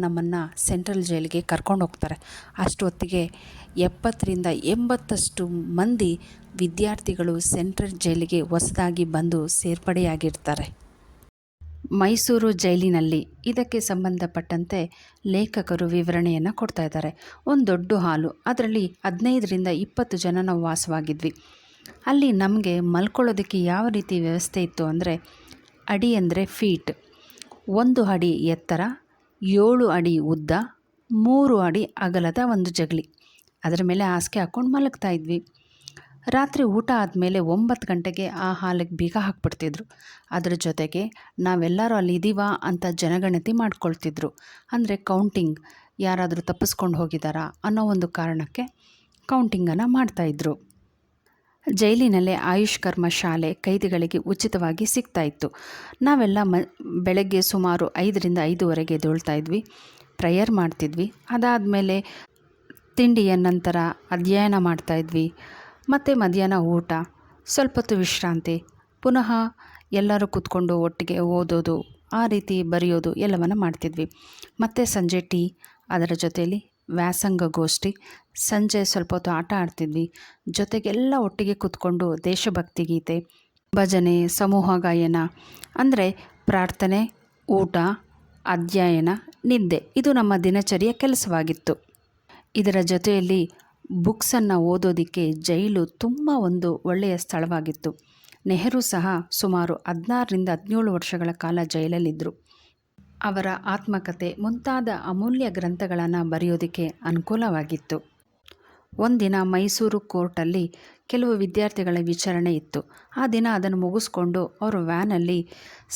ನಮ್ಮನ್ನು ಸೆಂಟ್ರಲ್ ಜೈಲಿಗೆ ಕರ್ಕೊಂಡು ಹೋಗ್ತಾರೆ. ಅಷ್ಟು ಹೊತ್ತಿಗೆ 70ರಿಂದ 80 ಮಂದಿ ವಿದ್ಯಾರ್ಥಿಗಳು ಸೆಂಟ್ರಲ್ ಜೈಲಿಗೆ ಹೊಸದಾಗಿ ಬಂದು ಸೇರ್ಪಡೆಯಾಗಿರ್ತಾರೆ. ಮೈಸೂರು ಜೈಲಿನಲ್ಲಿ ಇದಕ್ಕೆ ಸಂಬಂಧಪಟ್ಟಂತೆ ಲೇಖಕರು ವಿವರಣೆಯನ್ನು ಕೊಡ್ತಾ ಇದ್ದಾರೆ. ಒಂದು ದೊಡ್ಡ ಹಾಲು, ಅದರಲ್ಲಿ 15ರಿಂದ 20 ಜನ ನಾವು ವಾಸವಾಗಿದ್ವಿ. ಅಲ್ಲಿ ನಮಗೆ ಮಲ್ಕೊಳ್ಳೋದಕ್ಕೆ ಯಾವ ರೀತಿ ವ್ಯವಸ್ಥೆ ಇತ್ತು ಅಂದರೆ, ಅಡಿ ಅಂದರೆ ಫೀಟ್, 1 ಅಡಿ ಎತ್ತರ, 7 ಅಡಿ ಉದ್ದ, 3 ಅಡಿ ಅಗಲದ ಒಂದು ಜಗಲಿ, ಅದರ ಮೇಲೆ ಹಾಸಿಗೆ ಹಾಕ್ಕೊಂಡು ಮಲಗ್ತಾ ಇದ್ವಿ. ರಾತ್ರಿ ಊಟ ಆದಮೇಲೆ 9 ಗಂಟೆಗೆ ಆ ಹಾಲಿಗೆ ಬೀಗ ಹಾಕ್ಬಿಡ್ತಿದ್ರು. ಅದರ ಜೊತೆಗೆ ನಾವೆಲ್ಲರೂ ಅಲ್ಲಿ ಇದ್ದೀವಾ ಅಂತ ಜನಗಣತಿ ಮಾಡ್ಕೊಳ್ತಿದ್ರು. ಅಂದರೆ ಕೌಂಟಿಂಗ್, ಯಾರಾದರೂ ತಪ್ಪಿಸ್ಕೊಂಡು ಹೋಗಿದ್ದಾರಾ ಅನ್ನೋ ಒಂದು ಕಾರಣಕ್ಕೆ ಕೌಂಟಿಂಗನ್ನು ಮಾಡ್ತಾಯಿದ್ರು. ಜೈಲಿನಲ್ಲೇ ಆಯುಷ್ಕರ್ಮ ಶಾಲೆ ಕೈದಿಗಳಿಗೆ ಉಚಿತವಾಗಿ ಸಿಗ್ತಾಯಿತ್ತು. ನಾವೆಲ್ಲ ಬೆಳಗ್ಗೆ ಸುಮಾರು 5ರಿಂದ 5:15 ಎದ್ದೇಳ್ತಾ ಇದ್ವಿ, ಪ್ರೇಯರ್ ಮಾಡ್ತಿದ್ವಿ. ಅದಾದಮೇಲೆ ತಿಂಡಿಯ ನಂತರ ಅಧ್ಯಯನ ಮಾಡ್ತಾಯಿದ್ವಿ. ಮತ್ತು ಮಧ್ಯಾಹ್ನ ಊಟ, ಸ್ವಲ್ಪ ಹೊತ್ತು ವಿಶ್ರಾಂತಿ, ಪುನಃ ಎಲ್ಲರೂ ಕೂತ್ಕೊಂಡು ಒಟ್ಟಿಗೆ ಓದೋದು, ಆ ರೀತಿ ಬರೆಯೋದು ಎಲ್ಲವನ್ನು ಮಾಡ್ತಿದ್ವಿ. ಮತ್ತು ಸಂಜೆ ಟೀ, ಅದರ ಜೊತೆಯಲ್ಲಿ ವ್ಯಾಸಂಗ ಗೋಷ್ಠಿ, ಸಂಜೆ ಸ್ವಲ್ಪ ಹೊತ್ತು ಆಟ ಆಡ್ತಿದ್ವಿ. ಜೊತೆಗೆಲ್ಲ ಒಟ್ಟಿಗೆ ಕೂತ್ಕೊಂಡು ದೇಶಭಕ್ತಿ ಗೀತೆ, ಭಜನೆ, ಸಮೂಹ ಗಾಯನ, ಅಂದರೆ ಪ್ರಾರ್ಥನೆ, ಊಟ, ಅಧ್ಯಯನ, ನಿದ್ದೆ, ಇದು ನಮ್ಮ ದಿನಚರಿಯ ಕೆಲಸವಾಗಿತ್ತು. ಇದರ ಜೊತೆಯಲ್ಲಿ ಬುಕ್ಸನ್ನು ಓದೋದಕ್ಕೆ ಜೈಲು ತುಂಬ ಒಂದು ಒಳ್ಳೆಯ ಸ್ಥಳವಾಗಿತ್ತು. ನೆಹರು ಸಹ ಸುಮಾರು 16ರಿಂದ 17 ವರ್ಷಗಳ ಕಾಲ ಜೈಲಲ್ಲಿದ್ದರು. ಅವರ ಆತ್ಮಕಥೆ ಮುಂತಾದ ಅಮೂಲ್ಯ ಗ್ರಂಥಗಳನ್ನು ಬರೆಯೋದಕ್ಕೆ ಅನುಕೂಲವಾಗಿತ್ತು. ಒಂದಿನ ಮೈಸೂರು ಕೋರ್ಟಲ್ಲಿ ಕೆಲವು ವಿದ್ಯಾರ್ಥಿಗಳ ವಿಚಾರಣೆ ಇತ್ತು. ಆ ದಿನ ಅದನ್ನು ಮುಗಿಸ್ಕೊಂಡು ಅವರು ವ್ಯಾನಲ್ಲಿ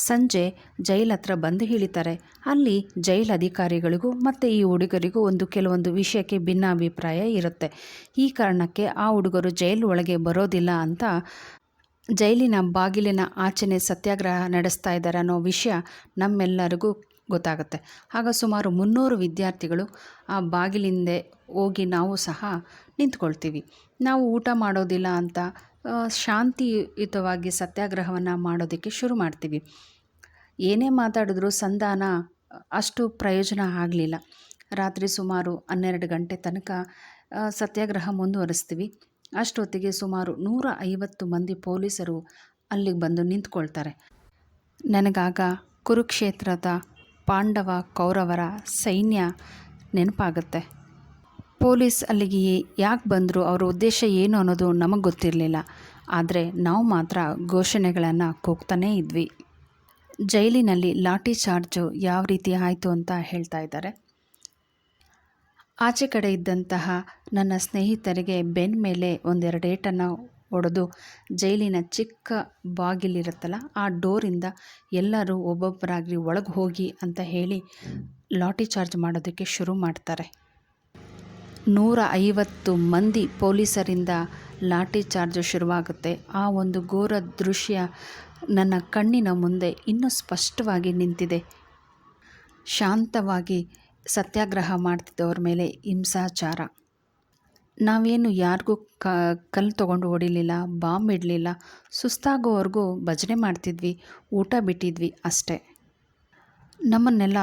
ಸಂಜೆ ಜೈಲ್ ಹತ್ರ ಬಂದು ಇಳಿತಾರೆ. ಅಲ್ಲಿ ಜೈಲ್ ಅಧಿಕಾರಿಗಳಿಗೂ ಮತ್ತು ಈ ಹುಡುಗರಿಗೂ ಕೆಲವೊಂದು ವಿಷಯಕ್ಕೆ ಭಿನ್ನಾಭಿಪ್ರಾಯ ಇರುತ್ತೆ. ಈ ಕಾರಣಕ್ಕೆ ಆ ಹುಡುಗರು ಜೈಲು ಒಳಗೆ ಬರೋದಿಲ್ಲ ಅಂತ ಜೈಲಿನ ಬಾಗಿಲಿನ ಆಚೆನೇ ಸತ್ಯಾಗ್ರಹ ನಡೆಸ್ತಾ ಇದ್ದಾರೆ ಅನ್ನೋ ವಿಷಯ ನಮ್ಮೆಲ್ಲರಿಗೂ ಗೊತ್ತಾಗುತ್ತೆ. ಆಗ ಸುಮಾರು 300 ವಿದ್ಯಾರ್ಥಿಗಳು ಆ ಬಾಗಿಲಿಂದೆ ಹೋಗಿ ನಾವು ಸಹ ನಿಂತ್ಕೊಳ್ತೀವಿ. ನಾವು ಊಟ ಮಾಡೋದಿಲ್ಲ ಅಂತ ಶಾಂತಿಯುತವಾಗಿ ಸತ್ಯಾಗ್ರಹವನ್ನು ಮಾಡೋದಕ್ಕೆ ಶುರು ಮಾಡ್ತೀವಿ. ಏನೇ ಮಾತಾಡಿದ್ರೂ ಸಂಧಾನ ಅಷ್ಟು ಪ್ರಯೋಜನ ಆಗಲಿಲ್ಲ. ರಾತ್ರಿ ಸುಮಾರು 12 ಗಂಟೆ ತನಕ ಸತ್ಯಾಗ್ರಹ ಮುಂದುವರಿಸ್ತೀವಿ. ಅಷ್ಟೊತ್ತಿಗೆ ಸುಮಾರು 150 ಮಂದಿ ಪೊಲೀಸರು ಅಲ್ಲಿಗೆ ಬಂದು ನಿಂತ್ಕೊಳ್ತಾರೆ. ನನಗಾಗ ಕುರುಕ್ಷೇತ್ರದ ಪಾಂಡವ ಕೌರವರ ಸೈನ್ಯ ನೆನಪಾಗುತ್ತೆ. ಪೊಲೀಸ್ ಅಲ್ಲಿಗೆ ಯಾಕೆ ಬಂದರು, ಅವರ ಉದ್ದೇಶ ಏನು ಅನ್ನೋದು ನಮಗೆ ಗೊತ್ತಿರಲಿಲ್ಲ. ಆದರೆ ನಾವು ಮಾತ್ರ ಘೋಷಣೆಗಳನ್ನು ಕೂಗ್ತಾನೇ ಇದ್ವಿ. ಜೈಲಿನಲ್ಲಿ ಲಾಠಿ ಚಾರ್ಜು ಯಾವ ರೀತಿ ಆಯಿತು ಅಂತ ಹೇಳ್ತಾ ಇದ್ದಾರೆ. ಆಚೆ ಕಡೆ ಇದ್ದಂತಹ ನನ್ನ ಸ್ನೇಹಿತರಿಗೆ ಬೆನ್ನ ಮೇಲೆ 1-2 ಏಟನ್ನು ಹೊಡೆದು ಜೈಲಿನ ಚಿಕ್ಕ ಬಾಗಿಲಿರುತ್ತಲ್ಲ ಆ ಡೋರಿಂದ ಎಲ್ಲರೂ ಒಬ್ಬೊಬ್ಬರಾಗಿ ಒಳಗೆ ಹೋಗಿ ಅಂತ ಹೇಳಿ ಲಾಠಿ ಚಾರ್ಜ್ ಮಾಡೋದಕ್ಕೆ ಶುರು ಮಾಡ್ತಾರೆ. 150 ಮಂದಿ ಪೊಲೀಸರಿಂದ ಲಾಠಿ ಚಾರ್ಜ್ ಶುರುವಾಗುತ್ತೆ. ಆ ಒಂದು ಘೋರ ದೃಶ್ಯ ನನ್ನ ಕಣ್ಣಿನ ಮುಂದೆ ಇನ್ನೂ ಸ್ಪಷ್ಟವಾಗಿ ನಿಂತಿದೆ. ಶಾಂತವಾಗಿ ಸತ್ಯಾಗ್ರಹ ಮಾಡ್ತಿದ್ದವ್ರ ಮೇಲೆ ಹಿಂಸಾಚಾರ. ನಾವೇನು ಯಾರಿಗೂ ಕಲ್ಲು ತೊಗೊಂಡು ಹೊಡಿಲಿಲ್ಲ, ಬಾಂಬ್ ಇಡಲಿಲ್ಲ. ಸುಸ್ತಾಗೋವರೆಗೂ ಭಜನೆ ಮಾಡ್ತಿದ್ವಿ, ಊಟ ಬಿಟ್ಟಿದ್ವಿ ಅಷ್ಟೇ. ನಮ್ಮನ್ನೆಲ್ಲ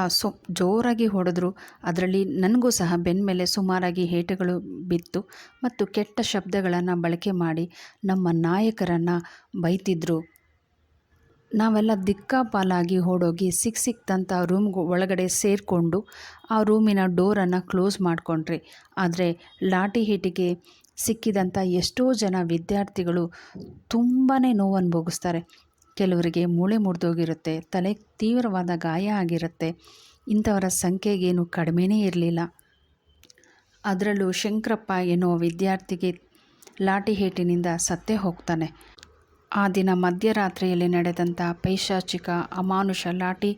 ಜೋರಾಗಿ ಹೊಡೆದ್ರು. ಅದರಲ್ಲಿ ನನಗೂ ಸಹ ಬೆನ್ನ ಮೇಲೆ ಸುಮಾರಾಗಿ ಏಟುಗಳು ಬಿತ್ತು ಮತ್ತು ಕೆಟ್ಟ ಶಬ್ದಗಳನ್ನು ಬಳಕೆ ಮಾಡಿ ನಮ್ಮ ನಾಯಕರನ್ನು ಬೈತಿದ್ರು. ನಾವೆಲ್ಲ ದಿಕ್ಕಾಪಾಲಾಗಿ ಓಡೋಗಿ ಸಿಕ್ಕಿದಂಥ ರೂಮ್ಗೆ ಒಳಗಡೆ ಸೇರಿಕೊಂಡು ಆ ರೂಮಿನ ಡೋರನ್ನು ಕ್ಲೋಸ್ ಮಾಡಿಕೊಂಡ್ರಿ. ಆದರೆ ಲಾಠಿ ಏಟಿಗೆ ಸಿಕ್ಕಿದಂಥ ಎಷ್ಟೋ ಜನ ವಿದ್ಯಾರ್ಥಿಗಳು ತುಂಬಾ ನೋವು ಅನುಭವಿಸ್ತಾರೆ. ಕೆಲವರಿಗೆ ಮೂಳೆ ಮುರಿದೋಗಿರುತ್ತೆ, ತಲೆ ತೀವ್ರವಾದ ಗಾಯ ಆಗಿರುತ್ತೆ. ಇಂಥವರ ಸಂಖ್ಯೆಗೇನು ಕಡಿಮೆನೇ ಇರಲಿಲ್ಲ. ಅದರಲ್ಲೂ ಶಂಕರಪ್ಪ ಎನ್ನುವ ವಿದ್ಯಾರ್ಥಿಗೆ ಲಾಠಿ ಏಟಿನಿಂದ ಸತ್ತೇ ಹೋಗ್ತಾನೆ. ಆ ದಿನ ಮಧ್ಯರಾತ್ರಿಯಲ್ಲಿ ನಡೆದಂಥ ಪೈಶಾಚಿಕ ಅಮಾನುಷ ಲಾಠಿ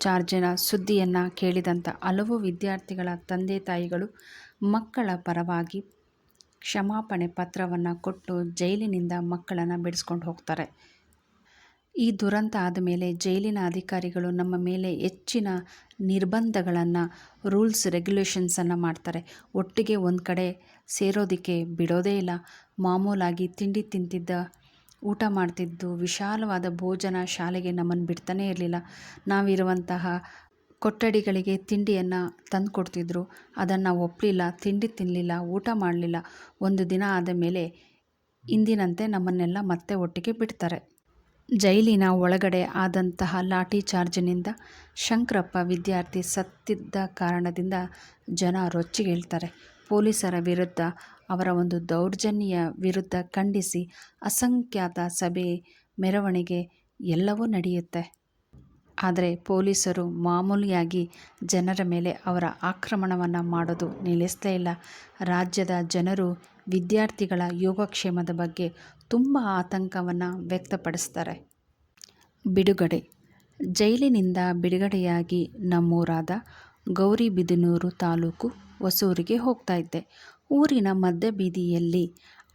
ಚಾರ್ಜಿನ ಸುದ್ದಿಯನ್ನು ಕೇಳಿದಂಥ ಹಲವು ವಿದ್ಯಾರ್ಥಿಗಳ ತಂದೆ ತಾಯಿಗಳು ಮಕ್ಕಳ ಪರವಾಗಿ ಕ್ಷಮಾಪಣೆ ಪತ್ರವನ್ನು ಕೊಟ್ಟು ಜೈಲಿನಿಂದ ಮಕ್ಕಳನ್ನು ಬಿಡಿಸ್ಕೊಂಡು ಹೋಗ್ತಾರೆ. ಈ ದುರಂತ ಆದಮೇಲೆ ಜೈಲಿನ ಅಧಿಕಾರಿಗಳು ನಮ್ಮ ಮೇಲೆ ಹೆಚ್ಚಿನ ನಿರ್ಬಂಧಗಳನ್ನು, ರೂಲ್ಸ್ ರೆಗ್ಯುಲೇಷನ್ಸನ್ನು ಮಾಡ್ತಾರೆ. ಒಟ್ಟಿಗೆ ಒಂದು ಕಡೆ ಸೇರೋದಕ್ಕೆ ಬಿಡೋದೇ ಇಲ್ಲ. ಮಾಮೂಲಾಗಿ ತಿಂಡಿ ತಿಂತಿದ್ದ, ಊಟ ಮಾಡ್ತಿದ್ದು ವಿಶಾಲವಾದ ಭೋಜನ ಶಾಲೆಗೆ ನಮ್ಮನ್ನು ಬಿಡ್ತಾನೇ ಇರಲಿಲ್ಲ. ನಾವಿರುವಂತಹ ಕೊಠಡಿಗಳಿಗೆ ತಿಂಡಿಯನ್ನು ತಂದು ಕೊಡ್ತಿದ್ರು. ಅದನ್ನು ಒಪ್ಪಲಿಲ್ಲ, ತಿಂಡಿ ತಿನ್ನಲಿಲ್ಲ, ಊಟ ಮಾಡಲಿಲ್ಲ. ಒಂದು ದಿನ ಆದ ಮೇಲೆ ಇಂದಿನಂತೆ ನಮ್ಮನ್ನೆಲ್ಲ ಮತ್ತೆ ಒಟ್ಟಿಗೆ ಬಿಡ್ತಾರೆ. ಜೈಲಿನ ಒಳಗಡೆ ಆದಂತಹ ಲಾಠಿ ಚಾರ್ಜ್ನಿಂದ ಶಂಕರಪ್ಪ ವಿದ್ಯಾರ್ಥಿ ಸತ್ತಿದ್ದ ಕಾರಣದಿಂದ ಜನ ರೊಚ್ಚಿಗೇಳ್ತಾರೆ. ಪೊಲೀಸರ ವಿರುದ್ಧ, ಅವರ ಒಂದು ದೌರ್ಜನ್ಯ ವಿರುದ್ಧ ಖಂಡಿಸಿ ಅಸಂಖ್ಯಾತ ಸಭೆ, ಮೆರವಣಿಗೆ ಎಲ್ಲವೂ ನಡೆಯುತ್ತೆ. ಆದರೆ ಪೊಲೀಸರು ಮಾಮೂಲಿಯಾಗಿ ಜನರ ಮೇಲೆ ಅವರ ಆಕ್ರಮಣವನ್ನು ಮಾಡೋದು ನಿಲ್ಲಿಸಲೇ ಇಲ್ಲ. ರಾಜ್ಯದ ಜನರು ವಿದ್ಯಾರ್ಥಿಗಳ ಯೋಗಕ್ಷೇಮದ ಬಗ್ಗೆ ತುಂಬ ಆತಂಕವನ್ನು ವ್ಯಕ್ತಪಡಿಸ್ತಾರೆ. ಬಿಡುಗಡೆ. ಜೈಲಿನಿಂದ ಬಿಡುಗಡೆಯಾಗಿ ನಮ್ಮೂರಾದ ಗೌರಿಬಿದನೂರು ತಾಲೂಕು ಹೊಸೂರಿಗೆ ಹೋಗ್ತಾ ಇದ್ದೆ. ಊರಿನ ಮಧ್ಯ ಬೀದಿಯಲ್ಲಿ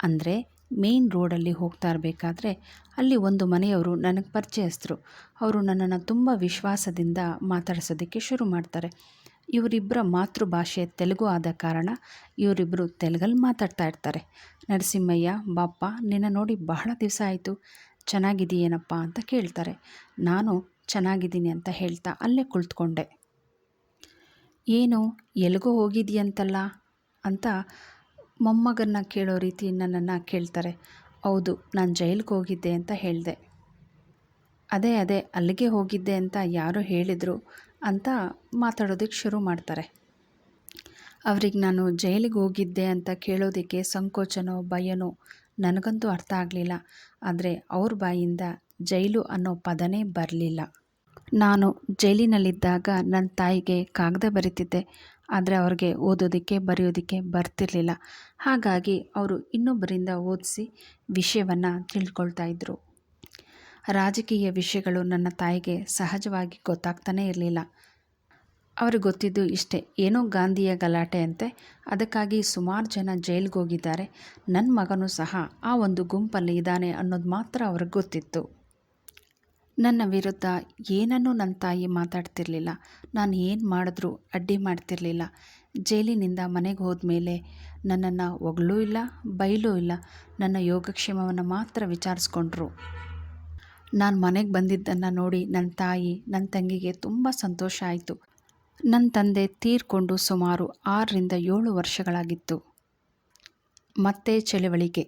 ಅಂದರೆ ಮೇನ್ ರೋಡಲ್ಲಿ ಹೋಗ್ತಾ ಇರಬೇಕಾದ್ರೆ ಅಲ್ಲಿ ಒಂದು ಮನೆಯವರು ನನಗೆ ಪರಿಚಯಸ್ಥರು. ಅವರು ನನ್ನನ್ನು ತುಂಬ ವಿಶ್ವಾಸದಿಂದ ಮಾತಾಡಿಸೋದಕ್ಕೆ ಶುರು ಮಾಡ್ತಾರೆ. ಇವರಿಬ್ಬರ ಮಾತೃಭಾಷೆ ತೆಲುಗು ಆದ ಕಾರಣ ಇವರಿಬ್ಬರು ತೆಲುಗಲ್ಲಿ ಮಾತಾಡ್ತಾ ಇರ್ತಾರೆ. ನರಸಿಂಹಯ್ಯ, ಬಾಪ್ಪ, ನಿನ್ನ ನೋಡಿ ಬಹಳ ದಿವಸ ಆಯಿತು, ಚೆನ್ನಾಗಿದೆಯೇನಪ್ಪ ಅಂತ ಕೇಳ್ತಾರೆ. ನಾನು ಚೆನ್ನಾಗಿದ್ದೀನಿ ಅಂತ ಹೇಳ್ತಾ ಅಲ್ಲೇ ಕುಳಿತುಕೊಂಡೆ. ಏನು ಎಲ್ಲಿಗೋ ಹೋಗಿದೆಯಂತಲ್ಲ ಅಂತ ಮೊಮ್ಮಗನ್ನ ಕೇಳೋ ರೀತಿ ನನ್ನನ್ನು ಕೇಳ್ತಾರೆ. ಹೌದು, ನಾನು ಜೈಲಿಗೆ ಹೋಗಿದ್ದೆ ಅಂತ ಹೇಳಿದೆ. ಅದೇ ಅಲ್ಲಿಗೆ ಹೋಗಿದ್ದೆ ಅಂತ ಯಾರೋ ಹೇಳಿದರು ಅಂತ ಮಾತಾಡೋದಕ್ಕೆ ಶುರು ಮಾಡ್ತಾರೆ. ಅವ್ರಿಗೆ ನಾನು ಜೈಲಿಗೆ ಹೋಗಿದ್ದೆ ಅಂತ ಕೇಳೋದಕ್ಕೆ ಸಂಕೋಚನೋ ಭಯನೋ ನನಗಂತೂ ಅರ್ಥ ಆಗಲಿಲ್ಲ. ಆದರೆ ಅವ್ರ ಬಾಯಿಂದ ಜೈಲು ಅನ್ನೋ ಪದನೇ ಬರಲಿಲ್ಲ. ನಾನು ಜೈಲಿನಲ್ಲಿದ್ದಾಗ ನನ್ನ ತಾಯಿಗೆ ಕಾಗದ ಬರೀತಿದ್ದೆ. ಆದರೆ ಅವ್ರಿಗೆ ಓದೋದಕ್ಕೆ ಬರೆಯೋದಕ್ಕೆ ಬರ್ತಿರಲಿಲ್ಲ. ಹಾಗಾಗಿ ಅವರು ಇನ್ನೊಬ್ಬರಿಂದ ಓದಿಸಿ ವಿಷಯವನ್ನು ತಿಳ್ಕೊಳ್ತಾ ಇದ್ದರು. ರಾಜಕೀಯ ವಿಷಯಗಳು ನನ್ನ ತಾಯಿಗೆ ಸಹಜವಾಗಿ ಗೊತ್ತಾಗ್ತಾನೇ ಇರಲಿಲ್ಲ. ಅವ್ರಿಗೆ ಗೊತ್ತಿದ್ದು ಇಷ್ಟೇ, ಏನೋ ಗಾಂಧಿಯ ಗಲಾಟೆ ಅಂತೆ, ಅದಕ್ಕಾಗಿ ಸುಮಾರು ಜನ ಜೈಲಿಗೆ ಹೋಗಿದ್ದಾರೆ, ನನ್ನ ಮಗನೂ ಸಹ ಆ ಒಂದು ಗುಂಪಲ್ಲಿ ಇದ್ದಾನೆ ಅನ್ನೋದು ಮಾತ್ರ ಅವ್ರಿಗೆ ಗೊತ್ತಿತ್ತು. ನನ್ನ ವಿರುದ್ಧ ಏನನ್ನೂ ನನ್ನ ತಾಯಿ ಮಾತಾಡ್ತಿರ್ಲಿಲ್ಲ. ನಾನು ಏನು ಮಾಡಿದ್ರೂ ಅಡ್ಡಿ ಮಾಡ್ತಿರಲಿಲ್ಲ. ಜೈಲಿನಿಂದ ಮನೆಗೆ ಹೋದ್ಮೇಲೆ ನನ್ನನ್ನು ಹೊಗಳೂ ಇಲ್ಲ, ಬೈಲೂ ಇಲ್ಲ. ನನ್ನ ಯೋಗಕ್ಷೇಮವನ್ನು ಮಾತ್ರ ವಿಚಾರಿಸ್ಕೊಂಡ್ರು. ನಾನು ಮನೆಗೆ ಬಂದಿದ್ದನ್ನು ನೋಡಿ ನನ್ನ ತಾಯಿ, ನನ್ನ ತಂಗಿಗೆ ತುಂಬ ಸಂತೋಷ ಆಯಿತು. ನನ್ನ ತಂದೆ ತೀರ್ಕೊಂಡು ಸುಮಾರು 6ರಿಂದ 7 ವರ್ಷಗಳಾಗಿತ್ತು. ಮತ್ತೆ ಚಳವಳಿಗೆ.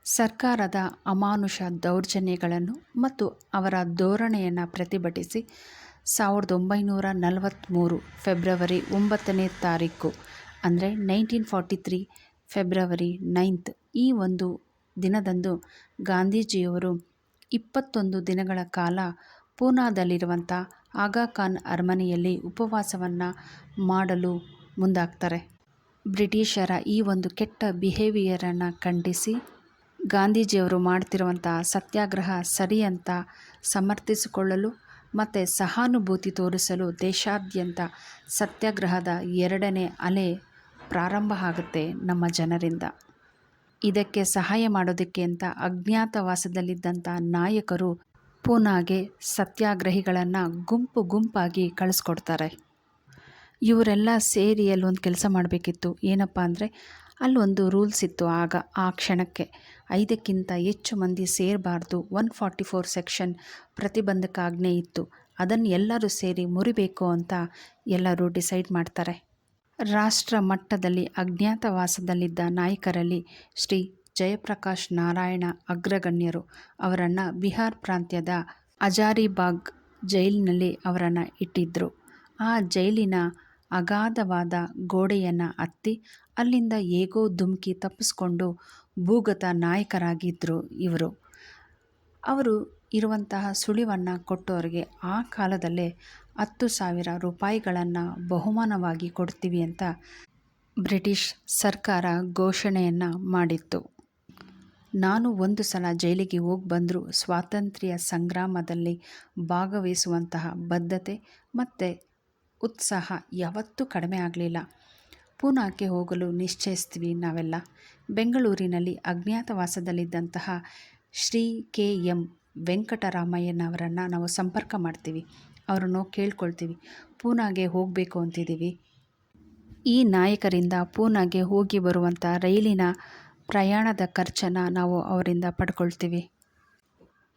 ಸರ್ಕಾರದ ಅಮಾನುಷ ದೌರ್ಜನ್ಯಗಳನ್ನು ಮತ್ತು ಅವರ ಧೋರಣೆಯನ್ನು ಪ್ರತಿಭಟಿಸಿ 1943 ಫೆಬ್ರವರಿ 9ನೇ ತಾರೀಕು ಅಂದರೆ 1943 ಫೆಬ್ರವರಿ 9th ಈ ಒಂದು ದಿನದಂದು ಗಾಂಧೀಜಿಯವರು 21 ದಿನಗಳ ಕಾಲ ಪೂನಾದಲ್ಲಿರುವಂಥ ಆಗಾ ಖಾನ್ ಅರಮನೆಯಲ್ಲಿ ಉಪವಾಸವನ್ನು ಮಾಡಲು ಮುಂದಾಗ್ತಾರೆ. ಬ್ರಿಟಿಷರ ಈ ಒಂದು ಕೆಟ್ಟ ಬಿಹೇವಿಯರನ್ನು ಖಂಡಿಸಿ ಗಾಂಧೀಜಿಯವರು ಮಾಡ್ತಿರುವಂಥ ಸತ್ಯಾಗ್ರಹ ಸರಿ ಅಂತ ಸಮರ್ಥಿಸಿಕೊಳ್ಳಲು ಮತ್ತು ಸಹಾನುಭೂತಿ ತೋರಿಸಲು ದೇಶಾದ್ಯಂತ ಸತ್ಯಾಗ್ರಹದ 2ನೇ ಅಲೆ ಪ್ರಾರಂಭ ಆಗುತ್ತೆ ನಮ್ಮ ಜನರಿಂದ. ಇದಕ್ಕೆ ಸಹಾಯ ಮಾಡೋದಕ್ಕೆ ಅಂತ ಅಜ್ಞಾತವಾಸದಲ್ಲಿದ್ದಂಥ ನಾಯಕರು ಪೂನಾಗೆ ಸತ್ಯಾಗ್ರಹಿಗಳನ್ನು ಗುಂಪಾಗಿ ಕಳಿಸ್ಕೊಡ್ತಾರೆ. ಇವರೆಲ್ಲ ಸೇರಿ ಅಲ್ಲೊಂದು ಕೆಲಸ ಮಾಡಬೇಕಿತ್ತು. ಏನಪ್ಪ ಅಂದರೆ ಅಲ್ಲೊಂದು ರೂಲ್ಸ್ ಇತ್ತು. ಆಗ ಆ ಕ್ಷಣಕ್ಕೆ 5ಕ್ಕಿಂತ ಹೆಚ್ಚು ಮಂದಿ ಸೇರಬಾರ್ದು. 144 ಸೆಕ್ಷನ್ ಪ್ರತಿಬಂಧಕಾಜ್ಞೆ ಇತ್ತು. ಅದನ್ನು ಎಲ್ಲರೂ ಸೇರಿ ಮುರಿಬೇಕು ಅಂತ ಎಲ್ಲರೂ ಡಿಸೈಡ್ ಮಾಡ್ತಾರೆ. ರಾಷ್ಟ್ರ ಮಟ್ಟದಲ್ಲಿ ಅಜ್ಞಾತವಾಸದಲ್ಲಿದ್ದ ನಾಯಕರಲ್ಲಿ ಶ್ರೀ ಜಯಪ್ರಕಾಶ್ ನಾರಾಯಣ ಅಗ್ರಗಣ್ಯರು. ಅವರನ್ನು ಬಿಹಾರ್ ಪ್ರಾಂತ್ಯದ ಹಜಾರಿಬಾಗ್ ಜೈಲಿನಲ್ಲಿ ಅವರನ್ನು ಇಟ್ಟಿದ್ದರು. ಆ ಜೈಲಿನ ಅಗಾಧವಾದ ಗೋಡೆಯನ್ನು ಹತ್ತಿ ಅಲ್ಲಿಂದ ಹೇಗೋ ಧುಮುಕಿ ತಪ್ಪಿಸ್ಕೊಂಡು ಭೂಗತ ನಾಯಕರಾಗಿದ್ದರು ಇವರು. ಅವರು ಇರುವಂತಹ ಸುಳಿವನ್ನು ಕೊಟ್ಟವರಿಗೆ ಆ ಕಾಲದಲ್ಲೇ 10,000 ರೂಪಾಯಿಗಳನ್ನು ಬಹುಮಾನವಾಗಿ ಕೊಡ್ತೀವಿ ಅಂತ ಬ್ರಿಟಿಷ್ ಸರ್ಕಾರ ಘೋಷಣೆಯನ್ನು ಮಾಡಿತ್ತು. ನಾನು ಒಂದು ಸಲ ಜೈಲಿಗೆ ಹೋಗಿ ಬಂದರೂ ಸ್ವಾತಂತ್ರ್ಯ ಸಂಗ್ರಾಮದಲ್ಲಿ ಭಾಗವಹಿಸುವಂತಹ ಬದ್ಧತೆ ಮತ್ತು ಉತ್ಸಾಹ ಯಾವತ್ತೂ ಕಡಿಮೆ ಆಗಲಿಲ್ಲ. ಪೂನಾಕ್ಕೆ ಹೋಗಲು ನಿಶ್ಚಯಿಸ್ತೀವಿ ನಾವೆಲ್ಲ. ಬೆಂಗಳೂರಿನಲ್ಲಿ ಅಜ್ಞಾತವಾಸದಲ್ಲಿದ್ದಂತಹ ಶ್ರೀ KM ವೆಂಕಟರಾಮಯ್ಯನವರನ್ನು ನಾವು ಸಂಪರ್ಕ ಮಾಡ್ತೀವಿ. ಅವರನ್ನು ಕೇಳ್ಕೊಳ್ತೀವಿ, ಪೂನಾಗೆ ಹೋಗಬೇಕು ಅಂತಿದ್ದೀವಿ. ಈ ನಾಯಕರಿಂದ ಪೂನಾಗೆ ಹೋಗಿ ಬರುವಂಥ ರೈಲಿನ ಪ್ರಯಾಣದ ಖರ್ಚನ್ನು ನಾವು ಅವರಿಂದ ಪಡ್ಕೊಳ್ತೀವಿ.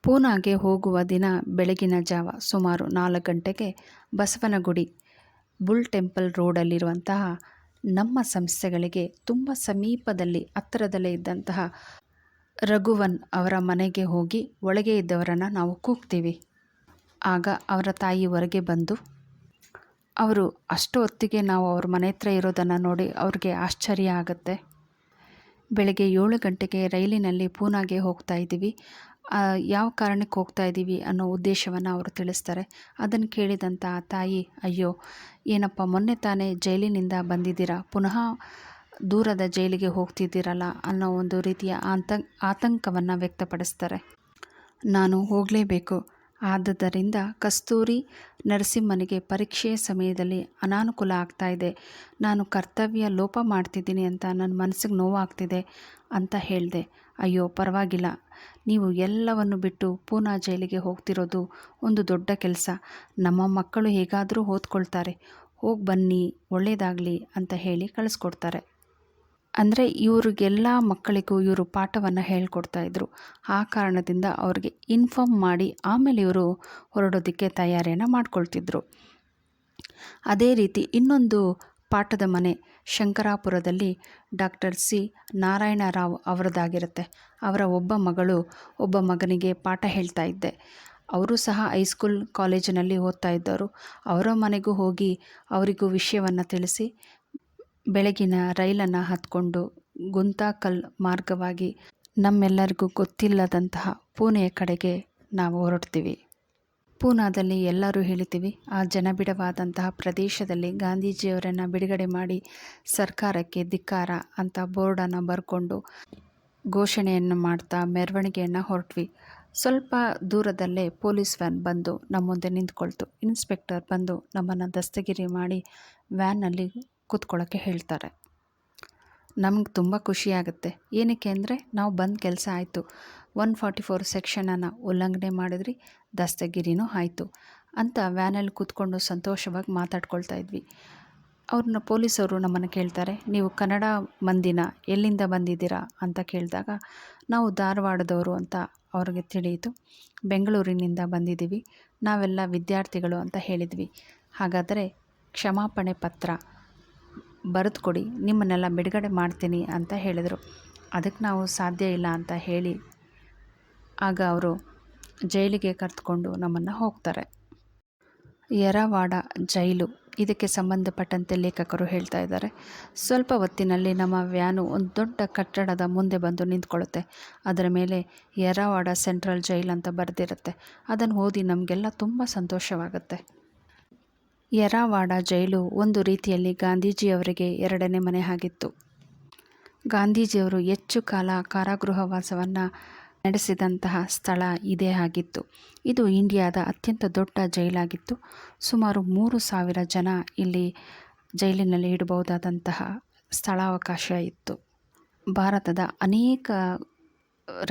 ಪೂನಾಗೆ ಹೋಗುವ ದಿನ ಬೆಳಗಿನ ಜಾವ ಸುಮಾರು 4 ಗಂಟೆಗೆ ಬಸವನಗುಡಿ ಬುಲ್ ಟೆಂಪಲ್ ರೋಡಲ್ಲಿರುವಂತಹ ನಮ್ಮ ಸಂಸ್ಥೆಗಳಿಗೆ ತುಂಬ ಸಮೀಪದಲ್ಲಿ ಹತ್ತಿರದಲ್ಲೇ ಇದ್ದಂತಹ ರಘುವನ್ ಅವರ ಮನೆಗೆ ಹೋಗಿ ಒಳಗೆ ಇದ್ದವರನ್ನು ನಾವು ಕೂಗ್ತೀವಿ. ಆಗ ಅವರ ತಾಯಿ ಹೊರಗೆ ಬಂದು ಅವರು ಅಷ್ಟು ಹೊತ್ತಿಗೆ ನಾವು ಅವ್ರ ಮನೆ ಹತ್ರ ಇರೋದನ್ನು ನೋಡಿ ಅವ್ರಿಗೆ ಆಶ್ಚರ್ಯ ಆಗುತ್ತೆ. ಬೆಳಗ್ಗೆ 7 ಗಂಟೆಗೆ ರೈಲಿನಲ್ಲಿ ಪೂನಾಗೆ ಹೋಗ್ತಾ ಇದ್ದೀವಿ, ಯಾವ ಕಾರಣಕ್ಕೆ ಹೋಗ್ತಾ ಇದ್ದೀವಿ ಅನ್ನೋ ಉದ್ದೇಶವನ್ನು ಅವರು ತಿಳಿಸ್ತಾರೆ. ಅದನ್ನು ಕೇಳಿದಂಥ ಆ ತಾಯಿ, ಅಯ್ಯೋ ಏನಪ್ಪ ಮೊನ್ನೆ ತಾನೇ ಜೈಲಿನಿಂದ ಬಂದಿದ್ದೀರಾ, ಪುನಃ ದೂರದ ಜೈಲಿಗೆ ಹೋಗ್ತಿದ್ದೀರಲ್ಲ ಅನ್ನೋ ಒಂದು ರೀತಿಯ ಆತಂಕವನ್ನು ವ್ಯಕ್ತಪಡಿಸ್ತಾರೆ. ನಾನು ಹೋಗಲೇಬೇಕು, ಆದ್ದರಿಂದ ಕಸ್ತೂರಿ ನರಸಿಂಹನಿಗೆ ಪರೀಕ್ಷೆಯ ಸಮಯದಲ್ಲಿ ಅನಾನುಕೂಲ ಆಗ್ತಾಯಿದೆ, ನಾನು ಕರ್ತವ್ಯ ಲೋಪ ಮಾಡ್ತಿದ್ದೀನಿ ಅಂತ ನನ್ನ ಮನಸ್ಸಿಗೆ ನೋವಾಗ್ತಿದೆ ಅಂತ ಹೇಳಿದೆ. ಅಯ್ಯೋ ಪರವಾಗಿಲ್ಲ, ನೀವು ಎಲ್ಲವನ್ನು ಬಿಟ್ಟು ಪೂನಾ ಜೈಲಿಗೆ ಹೋಗ್ತಿರೋದು ಒಂದು ದೊಡ್ಡ ಕೆಲಸ, ನಮ್ಮ ಮಕ್ಕಳು ಹೇಗಾದರೂ ಓದ್ಕೊಳ್ತಾರೆ, ಹೋಗಿ ಬನ್ನಿ ಒಳ್ಳೆಯದಾಗಲಿ ಅಂತ ಹೇಳಿ ಕಳಿಸ್ಕೊಡ್ತಾರೆ. ಅಂದರೆ ಇವ್ರಿಗೆಲ್ಲ ಮಕ್ಕಳಿಗೂ ಇವರು ಪಾಠವನ್ನು ಹೇಳ್ಕೊಡ್ತಾಯಿದ್ರು. ಆ ಕಾರಣದಿಂದ ಅವ್ರಿಗೆ ಇನ್ಫಾರ್ಮ್ ಮಾಡಿ ಆಮೇಲೆ ಇವರು ಹೊರಡೋದಕ್ಕೆ ತಯಾರಿಯನ್ನು ಮಾಡ್ಕೊಳ್ತಿದ್ರು. ಅದೇ ರೀತಿ ಇನ್ನೊಂದು ಪಾಠದ ಮನೆ ಶಂಕರಾಪುರದಲ್ಲಿ ಡಾಕ್ಟರ್ ಸಿ ನಾರಾಯಣ ರಾವ್ ಅವರದ್ದಾಗಿರುತ್ತೆ. ಅವರ ಒಬ್ಬ ಮಗಳು ಒಬ್ಬ ಮಗನಿಗೆ ಪಾಠ ಹೇಳ್ತಾ ಇದ್ದೆ. ಅವರು ಸಹ ಹೈಸ್ಕೂಲ್ ಕಾಲೇಜಿನಲ್ಲಿ ಓದ್ತಾ ಇದ್ದವರು. ಅವರ ಮನೆಗೂ ಹೋಗಿ ಅವರಿಗೂ ವಿಷಯವನ್ನು ತಿಳಿಸಿ ಬೆಳಗಿನ ರೈಲನ್ನು ಹತ್ಕೊಂಡು ಗುಂತಾಕಲ್ ಮಾರ್ಗವಾಗಿ ನಮ್ಮೆಲ್ಲರಿಗೂ ಗೊತ್ತಿಲ್ಲದಂತಹ ಪೂನೆಯ ಕಡೆಗೆ ನಾವು ಹೊರಡ್ತೀವಿ. ಪೂನಾದಲ್ಲಿ ಎಲ್ಲರೂ ಹೇಳ್ತೀವಿ, ಆ ಜನಬಿಡವಾದಂತಹ ಪ್ರದೇಶದಲ್ಲಿ ಗಾಂಧೀಜಿಯವರನ್ನು ಬಿಡುಗಡೆ ಮಾಡಿ ಸರ್ಕಾರಕ್ಕೆ ಧಿಕ್ಕಾರ ಅಂತ ಬೋರ್ಡನ್ನು ಬರ್ಕೊಂಡು ಘೋಷಣೆಯನ್ನು ಮಾಡ್ತಾ ಮೆರವಣಿಗೆಯನ್ನು ಹೊರಟ್ವಿ. ಸ್ವಲ್ಪ ದೂರದಲ್ಲೇ ಪೊಲೀಸ್ ವ್ಯಾನ್ ಬಂದು ನಮ್ಮ ಮುಂದೆ ನಿಂತ್ಕೊಳ್ತು. ಇನ್ಸ್ಪೆಕ್ಟರ್ ಬಂದು ನಮ್ಮನ್ನು ದಸ್ತಗಿರಿ ಮಾಡಿ ವ್ಯಾನಲ್ಲಿ ಕೂತ್ಕೊಳ್ಳೋಕ್ಕೆ ಹೇಳ್ತಾರೆ. ನಮ್ಗೆ ತುಂಬ ಖುಷಿಯಾಗುತ್ತೆ. ಏನಕ್ಕೆ ಅಂದರೆ ನಾವು ಬಂದ ಕೆಲಸ ಆಯಿತು, 144 ಸೆಕ್ಷನನ್ನು ಉಲ್ಲಂಘನೆ ಮಾಡಿದ್ರಿ, ದಸ್ತಗಿರಿನೂ ಆಯಿತು ಅಂತ ವ್ಯಾನಲ್ಲಿ ಕೂತ್ಕೊಂಡು ಸಂತೋಷವಾಗಿ ಮಾತಾಡ್ಕೊಳ್ತಾ ಇದ್ವಿ. ಪೊಲೀಸವರು ನಮ್ಮನ್ನು ಕೇಳ್ತಾರೆ, ನೀವು ಕನ್ನಡ ಮಂದಿನ, ಎಲ್ಲಿಂದ ಬಂದಿದ್ದೀರಾ ಅಂತ ಕೇಳಿದಾಗ ನಾವು ಧಾರವಾಡದವರು ಅಂತ ಅವ್ರಿಗೆ ತಿಳಿಯಿತು. ಬೆಂಗಳೂರಿನಿಂದ ಬಂದಿದ್ದೀವಿ, ನಾವೆಲ್ಲ ವಿದ್ಯಾರ್ಥಿಗಳು ಅಂತ ಹೇಳಿದ್ವಿ. ಹಾಗಾದರೆ ಕ್ಷಮಾಪಣೆ ಪತ್ರ ಬರೆದು ಕೊಡಿ, ನಿಮ್ಮನ್ನೆಲ್ಲ ಬಿಡುಗಡೆ ಮಾಡ್ತೀನಿ ಅಂತ ಹೇಳಿದರು. ಅದಕ್ಕೆ ನಾವು ಸಾಧ್ಯ ಇಲ್ಲ ಅಂತ ಹೇಳಿ ಆಗ ಅವರು ಜೈಲಿಗೆ ಕರೆದುಕೊಂಡು ನಮ್ಮನ್ನು ಹೋಗ್ತಾರೆ. ಯರವಾಡ ಜೈಲು, ಇದಕ್ಕೆ ಸಂಬಂಧಪಟ್ಟಂತೆ ಲೇಖಕರು ಹೇಳ್ತಾ ಇದ್ದಾರೆ. ಸ್ವಲ್ಪ ಹೊತ್ತಿನಲ್ಲಿ ನಮ್ಮ ವ್ಯಾನು ಒಂದು ದೊಡ್ಡ ಕಟ್ಟಡದ ಮುಂದೆ ಬಂದು ನಿಂತ್ಕೊಳ್ಳುತ್ತೆ. ಅದರ ಮೇಲೆ ಯರವಾಡ ಸೆಂಟ್ರಲ್ ಜೈಲ್ ಅಂತ ಬರೆದಿರುತ್ತೆ. ಅದನ್ನು ಓದಿ ನಮಗೆಲ್ಲ ತುಂಬ ಸಂತೋಷವಾಗುತ್ತೆ. ಯರವಾಡ ಜೈಲು ಒಂದು ರೀತಿಯಲ್ಲಿ ಗಾಂಧೀಜಿಯವರಿಗೆ ಎರಡನೇ ಮನೆ ಆಗಿತ್ತು. ಗಾಂಧೀಜಿಯವರು ಹೆಚ್ಚು ಕಾಲ ಕಾರಾಗೃಹವಾಸವನ್ನು ನಡೆಸಿದಂತಹ ಸ್ಥಳ ಇದೇ ಆಗಿತ್ತು. ಇದು ಇಂಡಿಯಾದ ಅತ್ಯಂತ ದೊಡ್ಡ ಜೈಲಾಗಿತ್ತು. ಸುಮಾರು 3,000 ಜನ ಇಲ್ಲಿ ಜೈಲಿನಲ್ಲಿ ಇಡಬಹುದಾದಂತಹ ಸ್ಥಳಾವಕಾಶ ಇತ್ತು. ಭಾರತದ ಅನೇಕ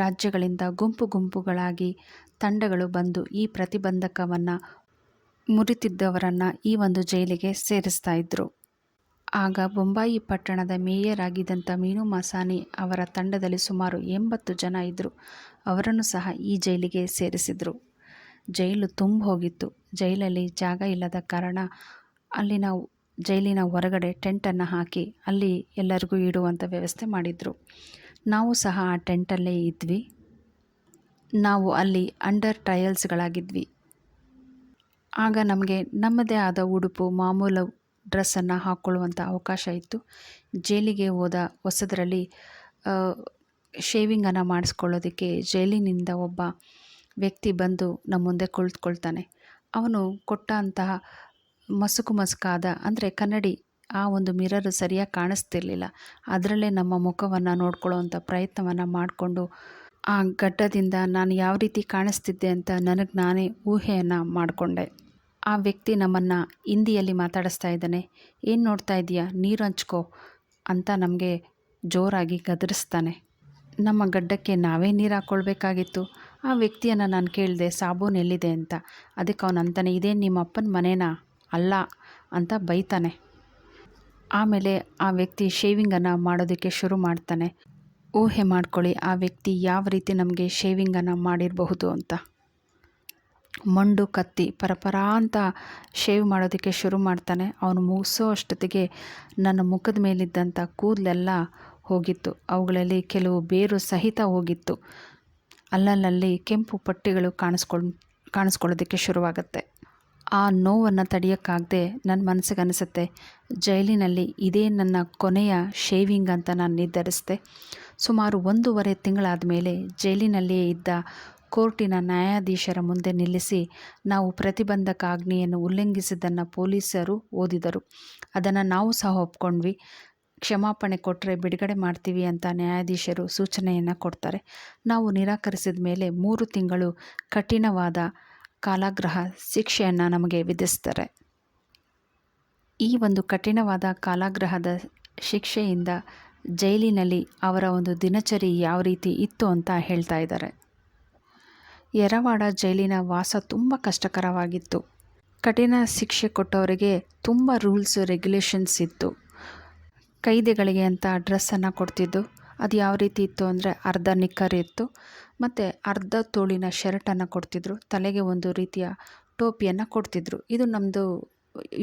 ರಾಜ್ಯಗಳಿಂದ ಗುಂಪು ಗುಂಪುಗಳಾಗಿ ತಂಡಗಳು ಬಂದು ಈ ಪ್ರತಿಬಂಧಕವನ್ನು ಮುರಿತಿದ್ದವರನ್ನು ಈ ಒಂದು ಜೈಲಿಗೆ ಸೇರಿಸ್ತಾ ಇದ್ದರು. ಆಗ ಬೊಂಬಾಯಿ ಪಟ್ಟಣದ ಮೇಯರ್ ಆಗಿದ್ದಂಥ ಮೀನು ಮಾಸಾನಿ ಅವರ ತಂಡದಲ್ಲಿ ಸುಮಾರು 80 ಜನ ಇದ್ದರು. ಅವರನ್ನು ಸಹ ಈ ಜೈಲಿಗೆ ಸೇರಿಸಿದರು. ಜೈಲು ತುಂಬ ಹೋಗಿತ್ತು. ಜೈಲಲ್ಲಿ ಜಾಗ ಇಲ್ಲದ ಕಾರಣ ಅಲ್ಲಿ ನಾವು ಜೈಲಿನ ಹೊರಗಡೆ ಟೆಂಟನ್ನು ಹಾಕಿ ಅಲ್ಲಿ ಎಲ್ಲರಿಗೂ ಇಡುವಂಥ ವ್ಯವಸ್ಥೆ ಮಾಡಿದರು. ನಾವು ಸಹ ಆ ಟೆಂಟಲ್ಲೇ ಇದ್ವಿ. ನಾವು ಅಲ್ಲಿ ಅಂಡರ್ ಟ್ರಯಲ್ಸ್ಗಳಾಗಿದ್ವಿ. ಆಗ ನಮಗೆ ನಮ್ಮದೇ ಆದ ಉಡುಪು, ಮಾಮೂಲು ಡ್ರೆಸ್ಸನ್ನು ಹಾಕ್ಕೊಳ್ಳುವಂಥ ಅವಕಾಶ ಇತ್ತು. ಜೈಲಿಗೆ ಹೋದ ಹೊಸದರಲ್ಲಿ ಶೇವಿಂಗನ್ನು ಮಾಡಿಸ್ಕೊಳ್ಳೋದಕ್ಕೆ ಜೈಲಿನಿಂದ ಒಬ್ಬ ವ್ಯಕ್ತಿ ಬಂದು ನಮ್ಮ ಮುಂದೆ ಕುಳಿತುಕೊಳ್ತಾನೆ. ಅವನು ಕೊಟ್ಟಂತಹ ಮಸುಕಾದ ಅಂದರೆ ಕನ್ನಡಿ, ಆ ಒಂದು ಮಿರರ್ ಸರಿಯಾಗಿ ಕಾಣಿಸ್ತಿರ್ಲಿಲ್ಲ. ಅದರಲ್ಲೇ ನಮ್ಮ ಮುಖವನ್ನು ನೋಡ್ಕೊಳ್ಳೋವಂಥ ಪ್ರಯತ್ನವನ್ನು ಮಾಡಿಕೊಂಡು ಆ ಗಡ್ಡದಿಂದ ನಾನು ಯಾವ ರೀತಿ ಕಾಣಿಸ್ತಿದ್ದೆ ಅಂತ ನನಗೆ ನಾನೇ ಊಹೆಯನ್ನು ಮಾಡಿಕೊಂಡೆ. ಆ ವ್ಯಕ್ತಿ ನಮ್ಮನ್ನು ಹಿಂದಿಯಲ್ಲಿ ಮಾತಾಡಿಸ್ತಾ ಇದ್ದಾನೆ. ಏನು ನೋಡ್ತಾ ಇದೀಯಾ, ನೀರು ಹಂಚ್ಕೋ ಅಂತ ನಮಗೆ ಜೋರಾಗಿ ಗದರಿಸ್ತಾನೆ. ನಮ್ಮ ಗಡ್ಡಕ್ಕೆ ನಾವೇ ನೀರು ಹಾಕ್ಕೊಳ್ಬೇಕಾಗಿತ್ತು. ಆ ವ್ಯಕ್ತಿಯನ್ನು ನಾನು ಕೇಳಿದೆ, ಸಾಬೂನು ಎಲ್ಲಿದೆ ಅಂತ. ಅದಕ್ಕೆ ಅವನು ಅಂತಾನೆ, ಇದೇನು ನಿಮ್ಮ ಅಪ್ಪನ ಮನೇನಾ, ಅಲ್ಲ ಅಂತ ಬೈತಾನೆ. ಆಮೇಲೆ ಆ ವ್ಯಕ್ತಿ ಶೇವಿಂಗನ್ನು ಮಾಡೋದಕ್ಕೆ ಶುರು ಮಾಡ್ತಾನೆ. ಊಹೆ ಮಾಡ್ಕೊಳ್ಳಿ ಆ ವ್ಯಕ್ತಿ ಯಾವ ರೀತಿ ನಮಗೆ ಶೇವಿಂಗನ್ನು ಮಾಡಿರಬಹುದು ಅಂತ. ಮಂಡು ಕತ್ತಿ ಪರಪರ ಅಂತ ಶೇವ್ ಮಾಡೋದಕ್ಕೆ ಶುರು ಮಾಡ್ತಾನೆ. ಅವನು ಮುಗಿಸೋ ಅಷ್ಟೊತ್ತಿಗೆ ನನ್ನ ಮುಖದ ಮೇಲಿದ್ದಂಥ ಕೂದಲೆಲ್ಲ ಹೋಗಿತ್ತು. ಅವುಗಳಲ್ಲಿ ಕೆಲವು ಬೇರು ಸಹಿತ ಹೋಗಿತ್ತು. ಅಲ್ಲಲ್ಲಿ ಕೆಂಪು ಪಟ್ಟಿಗಳು ಕಾಣಿಸ್ಕೊಳ್ಳೋದಕ್ಕೆ ಶುರುವಾಗುತ್ತೆ. ಆ ನೋವನ್ನು ತಡೆಯೋಕ್ಕಾಗದೆ ನನ್ನ ಮನಸ್ಸಿಗೆ ಅನಿಸುತ್ತೆ, ಜೈಲಿನಲ್ಲಿ ಇದೇ ನನ್ನ ಕೊನೆಯ ಶೇವಿಂಗ್ ಅಂತ ನಾನು ನಿರ್ಧರಿಸಿದೆ. ಸುಮಾರು 1.5 ತಿಂಗಳಾದ ಮೇಲೆ ಜೈಲಿನಲ್ಲಿಯೇ ಇದ್ದ ಕೋರ್ಟಿನ ನ್ಯಾಯಾಧೀಶರ ಮುಂದೆ ನಿಲ್ಲಿಸಿ ನಾವು ಪ್ರತಿಬಂಧಕ ಆಜ್ಞೆಯನ್ನು ಉಲ್ಲಂಘಿಸಿದ್ದನ್ನು ಪೊಲೀಸರು ಓದಿದರು. ಅದನ್ನು ನಾವು ಸಹ ಒಪ್ಕೊಂಡ್ವಿ. ಕ್ಷಮಾಪಣೆ ಕೊಟ್ಟರೆ ಬಿಡುಗಡೆ ಮಾಡ್ತೀವಿ ಅಂತ ನ್ಯಾಯಾಧೀಶರು ಸೂಚನೆಯನ್ನು ಕೊಡ್ತಾರೆ. ನಾವು ನಿರಾಕರಿಸಿದ ಮೇಲೆ 3 ತಿಂಗಳು ಕಠಿಣವಾದ ಕಾರಾಗೃಹ ಶಿಕ್ಷೆಯನ್ನು ನಮಗೆ ವಿಧಿಸ್ತಾರೆ. ಈ ಒಂದು ಕಠಿಣವಾದ ಕಾರಾಗೃಹದ ಶಿಕ್ಷೆಯಿಂದ ಜೈಲಿನಲ್ಲಿ ಅವರ ಒಂದು ದಿನಚರಿ ಯಾವ ರೀತಿ ಇತ್ತು ಅಂತ ಹೇಳ್ತಾ ಇದ್ದಾರೆ. ಯರವಾಡ ಜೈಲಿನ ವಾಸ ತುಂಬ ಕಷ್ಟಕರವಾಗಿತ್ತು. ಕಠಿಣ ಶಿಕ್ಷೆ ಕೊಟ್ಟವರಿಗೆ ತುಂಬ ರೂಲ್ಸ್ ರೆಗ್ಯುಲೇಷನ್ಸ್ ಇತ್ತು. ಕೈದಿಗಳಿಗೆ ಅಂತ ಡ್ರೆಸ್ಸನ್ನು ಕೊಡ್ತಿದ್ದು. ಅದು ಯಾವ ರೀತಿ ಇತ್ತು ಅಂದರೆ ಅರ್ಧ ನಿಕ್ಕರ್ ಇತ್ತು ಮತ್ತು ಅರ್ಧ ತೋಳಿನ ಶರ್ಟನ್ನು ಕೊಡ್ತಿದ್ರು. ತಲೆಗೆ ಒಂದು ರೀತಿಯ ಟೋಪಿಯನ್ನು ಕೊಡ್ತಿದ್ರು. ಇದು ನಮ್ಮದು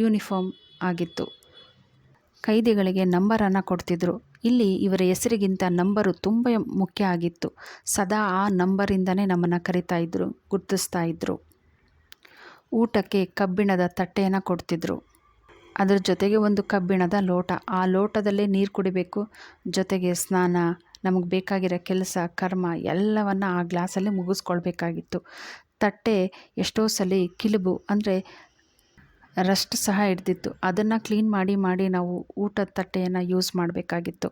ಯೂನಿಫಾರ್ಮ್ ಆಗಿತ್ತು. ಕೈದಿಗಳಿಗೆ ನಂಬರನ್ನು ಕೊಡ್ತಿದ್ರು. ಇಲ್ಲಿ ಇವರ ಹೆಸರಿಗಿಂತ ನಂಬರು ತುಂಬ ಮುಖ್ಯ ಆಗಿತ್ತು. ಸದಾ ಆ ನಂಬರಿಂದನೇ ನಮ್ಮನ್ನು ಕರಿತಾ ಇದ್ದರು, ಗುರ್ತಿಸ್ತಾ ಇದ್ದರು. ಊಟಕ್ಕೆ ಕಬ್ಬಿಣದ ತಟ್ಟೆಯನ್ನು ಕೊಡ್ತಿದ್ರು. ಅದರ ಜೊತೆಗೆ ಒಂದು ಕಬ್ಬಿಣದ ಲೋಟ. ಆ ಲೋಟದಲ್ಲೇ ನೀರು ಕುಡಿಬೇಕು. ಜೊತೆಗೆ ಸ್ನಾನ, ನಮಗೆ ಬೇಕಾಗಿರೋ ಕೆಲಸ, ಕರ್ಮ ಎಲ್ಲವನ್ನು ಆ ಗ್ಲಾಸಲ್ಲಿ ಮುಗಿಸ್ಕೊಳ್ಬೇಕಾಗಿತ್ತು. ತಟ್ಟೆ ಎಷ್ಟೋ ಸಲ ಕಿಲುಬು ಅಂದರೆ ರಸ್ಟ್ ಸಹ ಹಿಡ್ದಿತ್ತು. ಅದನ್ನು ಕ್ಲೀನ್ ಮಾಡಿ ನಾವು ಊಟದ ತಟ್ಟೆಯನ್ನು ಯೂಸ್ ಮಾಡಬೇಕಾಗಿತ್ತು.